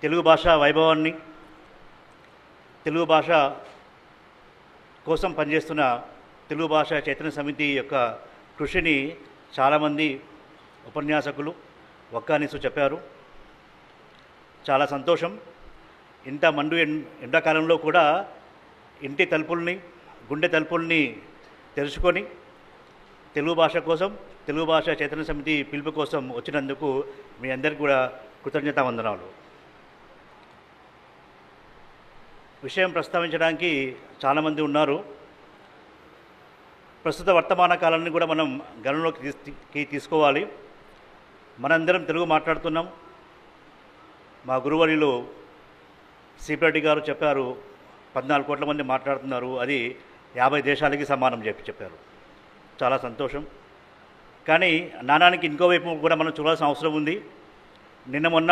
తెలుగు భాష వైభవాన్ని, తెలుగు భాష కోసం పనిచేస్తున్న తెలుగు భాష చైతన్య సమితి యొక్క కృషిని చాలామంది ఉపన్యాసకులు వక్కానిసు చెప్పారు. చాలా సంతోషం. ఇంత మండు ఎండాకాలంలో కూడా ఇంటి తలుపుల్ని, గుండె తలుపుల్ని తెరుచుకొని తెలుగు భాష కోసం, తెలుగు భాష చైతన్య సమితి పిలుపు కోసం వచ్చినందుకు మీ అందరికీ కూడా కృతజ్ఞతావందనాలు. విషయం ప్రస్తావించడానికి చాలామంది ఉన్నారు. ప్రస్తుత వర్తమాన కాలాన్ని కూడా మనం గణనలోకి తీసుకోవాలి. మనందరం తెలుగు మాట్లాడుతున్నాం. మా గురువర్యులు సిపిరెడ్డి గారు చెప్పారు, 14 కోట్ల మంది మాట్లాడుతున్నారు, అది 50 దేశాలకి సమానం చెప్పారు. చాలా సంతోషం. కానీ నాణానికి ఇంకో వైపు కూడా మనం చూడాల్సిన అవసరం ఉంది. నిన్న మొన్న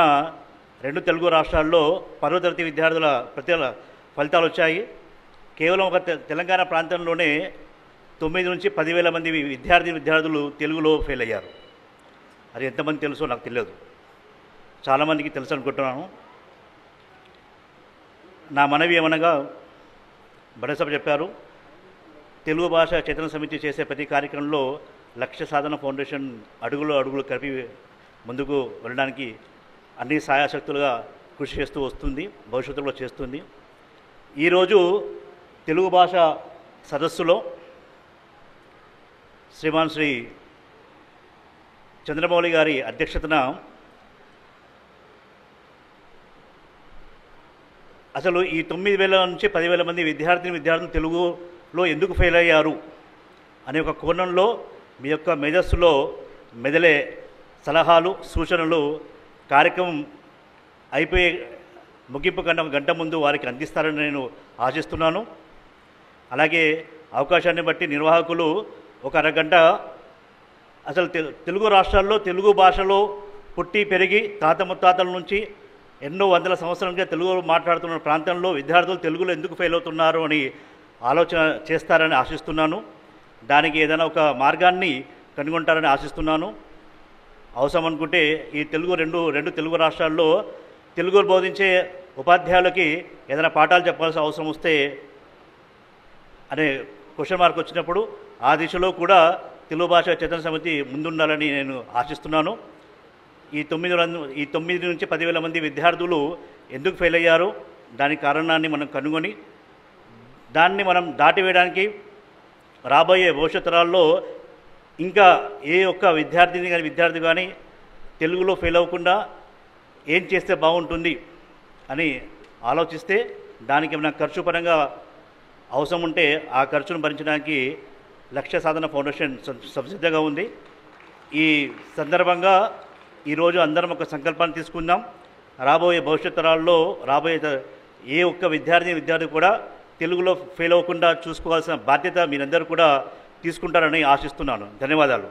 2 తెలుగు రాష్ట్రాల్లో 10వ తరగతి విద్యార్థుల ఫలితాలు వచ్చాయి. కేవలం ఒక తెలంగాణ ప్రాంతంలోనే 9 నుంచి 10,000 మంది విద్యార్థులు తెలుగులో ఫెయిల్ అయ్యారు. అది ఎంతమంది తెలుసో నాకు తెలియదు, చాలామందికి తెలుసు అనుకుంటున్నాను. నా మనవి ఏమనగా, బడసభ చెప్పారు, తెలుగు భాష చైతన్య సమితి చేసే ప్రతి కార్యక్రమంలో లక్ష్య సాధన ఫౌండేషన్ అడుగులు కలిపి ముందుకు వెళ్ళడానికి అన్ని సాయశక్తులుగా కృషి చేస్తూ వస్తుంది, భవిష్యత్తులో చేస్తుంది. ఈరోజు తెలుగు భాష సదస్సులో శ్రీమాన్ శ్రీ చంద్రమౌళి గారి అధ్యక్షతన అసలు ఈ 9,000 నుంచి 10,000 మంది విద్యార్థులు తెలుగులో ఎందుకు ఫెయిల్ అయ్యారు అనే ఒక కోణంలో మీ యొక్క మేధస్సులో మెదలే సలహాలు, సూచనలు కార్యక్రమం అయిపోయే ముగింపు కన్నా 1 గంట ముందు వారికి అందిస్తారని నేను ఆశిస్తున్నాను. అలాగే అవకాశాన్ని బట్టి నిర్వాహకులు ఒక అరగంట అసలు తెలుగు రాష్ట్రాల్లో తెలుగు భాషలో పుట్టి పెరిగి తాత ముత్తాతల నుంచి ఎన్నో వందల సంవత్సరాలుగా తెలుగు మాట్లాడుతున్న ప్రాంతంలో విద్యార్థులు తెలుగులో ఎందుకు ఫెయిల్ అవుతున్నారు అని ఆలోచన చేస్తారని ఆశిస్తున్నాను. దానికి ఏదైనా ఒక మార్గాన్ని కనుగొంటారని ఆశిస్తున్నాను. అవసరం అనుకుంటే ఈ రెండు తెలుగు రాష్ట్రాల్లో తెలుగు బోధించే ఉపాధ్యాయులకి ఏదైనా పాఠాలు చెప్పాల్సిన అవసరం వస్తే అనే క్వశ్చన్ మార్క్ వచ్చినప్పుడు ఆ దిశలో కూడా తెలుగు భాష చైతన్య సమితి ముందుండాలని నేను ఆశిస్తున్నాను. ఈ 9 నుంచి 10,000 మంది విద్యార్థులు ఎందుకు ఫెయిల్ అయ్యారో దాని కారణాన్ని మనం కనుగొని దాన్ని మనం దాటివేయడానికి రాబోయే భవిష్యత్ తరాల్లో ఇంకా ఏ ఒక్క విద్యార్థి కానీ తెలుగులో ఫెయిల్ అవ్వకుండా ఏం చేస్తే బాగుంటుంది అని ఆలోచిస్తే దానికి ఏమైనా ఖర్చు పరంగా అవసరం ఉంటే ఆ ఖర్చును భరించడానికి లక్ష్య సాధన ఫౌండేషన్ సంసిద్ధంగా ఉంది. ఈ సందర్భంగా ఈరోజు అందరం ఒక సంకల్పాన్ని తీసుకుందాం. రాబోయే భవిష్యత్ తరాల్లో ఏ ఒక్క విద్యార్థి కూడా తెలుగులో ఫెయిల్ అవ్వకుండా చూసుకోవాల్సిన బాధ్యత మీరందరూ కూడా తీసుకుంటారని ఆశిస్తున్నాను. ధన్యవాదాలు.